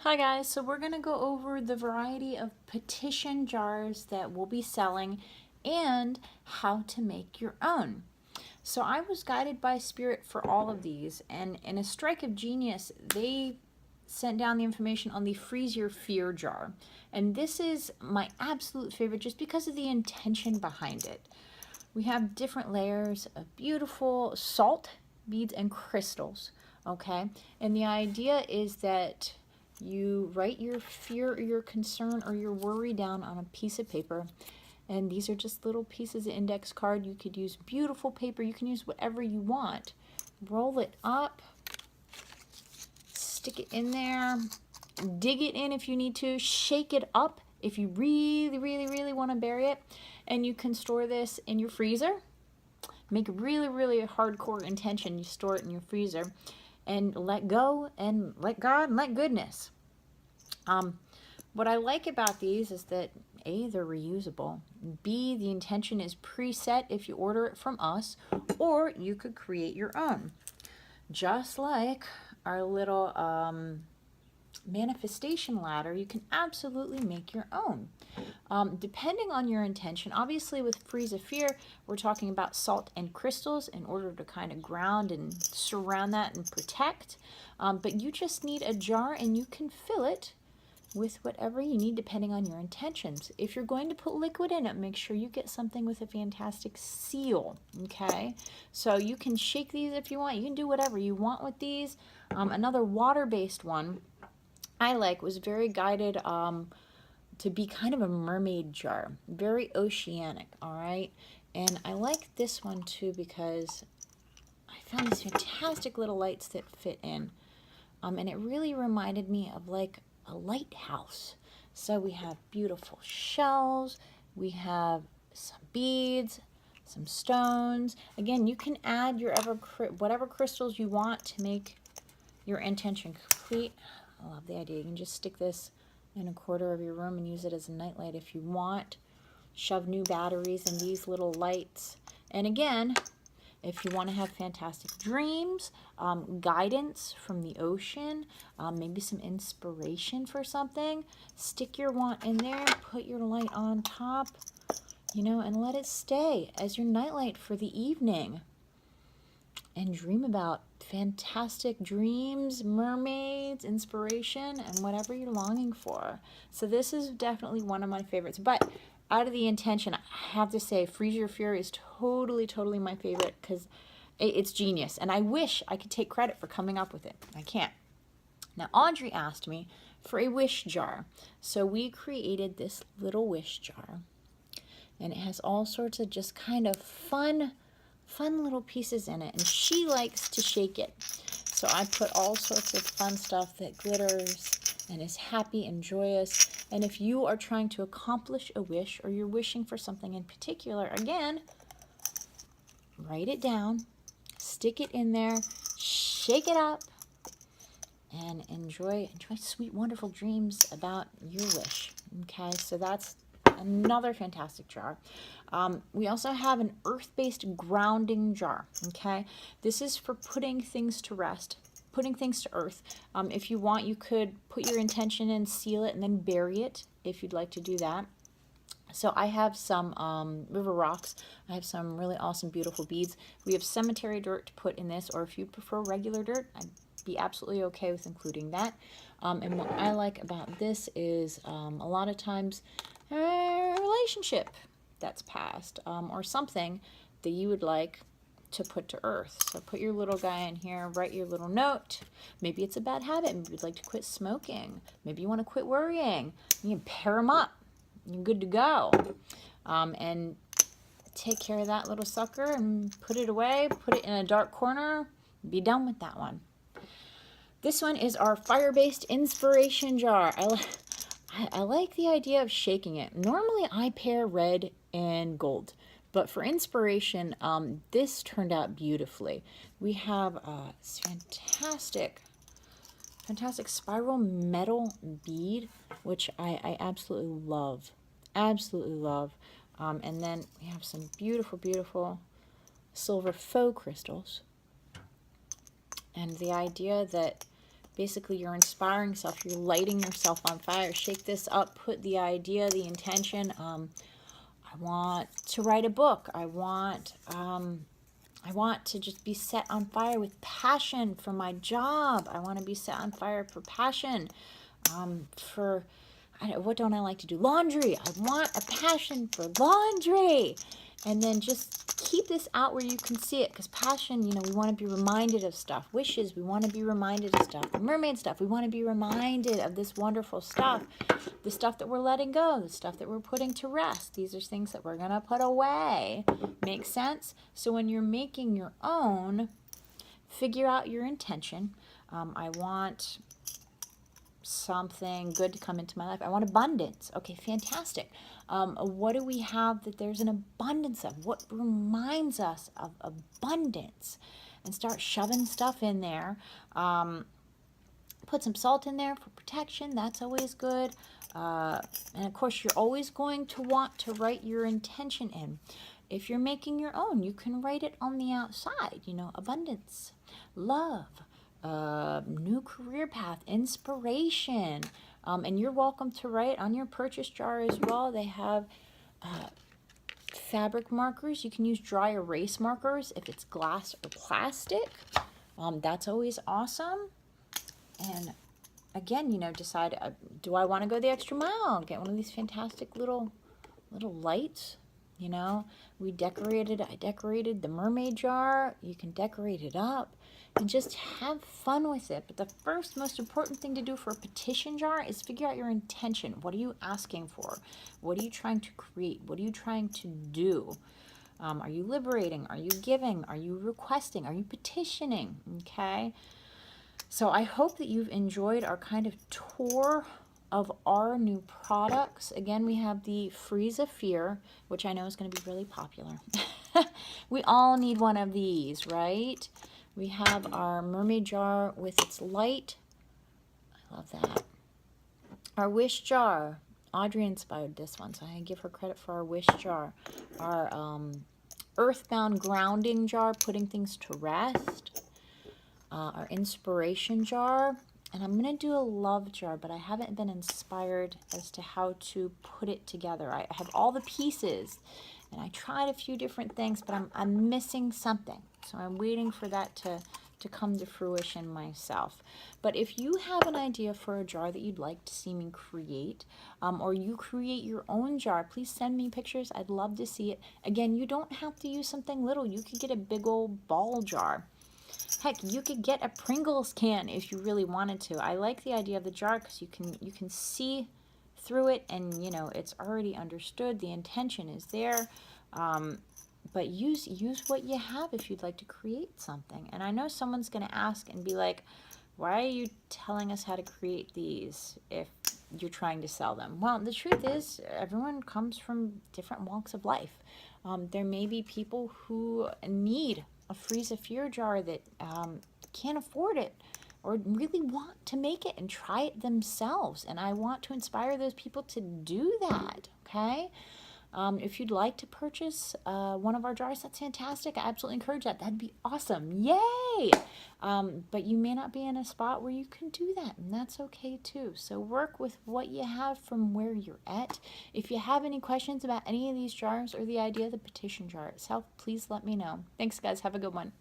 Hi guys, so we're going to go over the variety of petition jars that we'll be selling and how to make your own. So I was guided by Spirit for all of these, and in a strike of genius, they sent down the information on the Freeze Your Fear jar. And this is my absolute favorite just because of the intention behind it. We have different layers of beautiful salt, beads, and crystals, okay? And the idea is that you write your fear or your concern or your worry down on a piece of paper. And these are just little pieces of index card. You could use beautiful paper. You can use whatever you want. Roll it up. Stick it in there. Dig it in if you need to. Shake it up if you really want to bury it. And you can store this in your freezer. Make a really hardcore intention. You store it in your freezer. And let go and let God and let goodness. What I like about these is that A, they're reusable. B, the intention is preset if you order it from us, or you could create your own. Just like our little manifestation ladder, you can absolutely make your own. Depending on your intention, obviously with Freeze of Fear, we're talking about salt and crystals in order to kind of ground and surround that and protect. But you just need a jar and you can fill it with whatever you need depending on your intentions. If you're going to put liquid in it, make sure you get something with a fantastic seal, okay? So you can shake these if you want. You can do whatever you want with these. Another water-based one I like was very guided to be kind of a mermaid jar, very oceanic, all right? And I like this one too because I found these fantastic little lights that fit in. And it really reminded me of like a lighthouse. So we have beautiful shells, we have some beads, some stones. Again, you can add your whatever crystals you want to make your intention complete. I love the idea. You can just stick this in a corner of your room and use it as a nightlight if you want. Shove new batteries in these little lights. And again, if you want to have fantastic dreams, guidance from the ocean, maybe some inspiration for something, stick your wand in there, put your light on top, and let it stay as your nightlight for the evening. And dream about fantastic dreams, mermaids, inspiration, and whatever you're longing for. So this is definitely one of my favorites. But out of the intention, I have to say, Freeze Your Fear is totally my favorite because it's genius. And I wish I could take credit for coming up with it. I can't. Now, Audrey asked me for a wish jar. So we created this little wish jar. And it has all sorts of just kind of fun little pieces in it, and she likes to shake it. So I put all sorts of fun stuff that glitters and is happy and joyous. And if you are trying to accomplish a wish or you're wishing for something in particular, again, write it down, stick it in there, shake it up, and enjoy sweet, wonderful dreams about your wish. Okay, so that's another fantastic jar. We also have an earth-based grounding jar, okay? This is for putting things to rest, putting things to earth. If you want, you could put your intention in, seal it, and then bury it if you'd like to do that. So I have some river rocks. I have some really awesome, beautiful beads. We have cemetery dirt to put in this, or if you prefer regular dirt, I'd be absolutely okay with including that. And what I like about this is a lot of times a relationship that's passed, or something that you would like to put to earth. So put your little guy in here, write your little note. Maybe it's a bad habit. Maybe you'd like to quit smoking. Maybe you want to quit worrying. You can pair them up. You're good to go. And take care of that little sucker and put it away. Put it in a dark corner. Be done with that one. This one is our fire-based inspiration jar. I like the idea of shaking it. Normally I pair red and gold, but for inspiration, this turned out beautifully. We have this fantastic spiral metal bead, which I absolutely love. And then we have some beautiful silver faux crystals. And the idea that Basically, you're inspiring yourself. You're lighting yourself on fire. Shake this up. Put the idea, the intention. I want to write a book. I want to just be set on fire with passion for my job. I want to be set on fire for passion for, what don't I like to do? Laundry. I want a passion for laundry. And then just keep this out where you can see it, because passion, we want to be reminded of stuff. Wishes, we want to be reminded of stuff. The mermaid stuff, we want to be reminded of this wonderful stuff. The stuff that we're letting go, the stuff that we're putting to rest. These are things that we're going to put away. Make sense? So when you're making your own, figure out your intention. I want something good to come into my life. I want abundance. Okay, fantastic. What do we have that there's an abundance of? What reminds us of abundance? And start shoving stuff in there. Put some salt in there for protection. That's always good. And of course, you're always going to want to write your intention in. If you're making your own, you can write it on the outside. Abundance, love, new career path, inspiration. And you're welcome to write on your purchase jar as well. They have fabric markers. You can use dry erase markers if it's glass or plastic. That's always awesome. And again, decide, do I want to go the extra mile? Get one of these fantastic little lights. I decorated the mermaid jar. You can decorate it up and just have fun with it. But the first most important thing to do for a petition jar is figure out your intention. What are you asking for? What are you trying to create? What are you trying to do? Are you liberating? Are you giving? Are you requesting? Are you petitioning? Okay. So I hope that you've enjoyed our kind of tour of our new products. Again, we have the Freeze of Fear, which I know is going to be really popular. We all need one of these, right? We have our mermaid jar with its light. I love that. Our wish jar. Audrey inspired this one, so I give her credit for our wish jar. Our earthbound grounding jar, putting things to rest. Our inspiration jar. And I'm going to do a love jar, but I haven't been inspired as to how to put it together. I have all the pieces, and I tried a few different things, but I'm missing something. So I'm waiting for that to come to fruition myself. But if you have an idea for a jar that you'd like to see me create, or you create your own jar, please send me pictures. I'd love to see it. Again, you don't have to use something little. You could get a big old ball jar. Heck, you could get a Pringles can if you really wanted to. I like the idea of the jar because you can see through it, and it's already understood. The intention is there. But use what you have if you'd like to create something. And I know someone's going to ask and be like, why are you telling us how to create these if you're trying to sell them? Well, the truth is, everyone comes from different walks of life. There may be people who need a Freeze of Fear jar that can't afford it or really want to make it and try it themselves. And I want to inspire those people to do that, okay? If you'd like to purchase one of our jars, that's fantastic. I absolutely encourage that. That'd be awesome. Yay! But you may not be in a spot where you can do that, and that's okay too. So work with what you have from where you're at. If you have any questions about any of these jars or the idea of the petition jar itself, please let me know. Thanks, guys. Have a good one.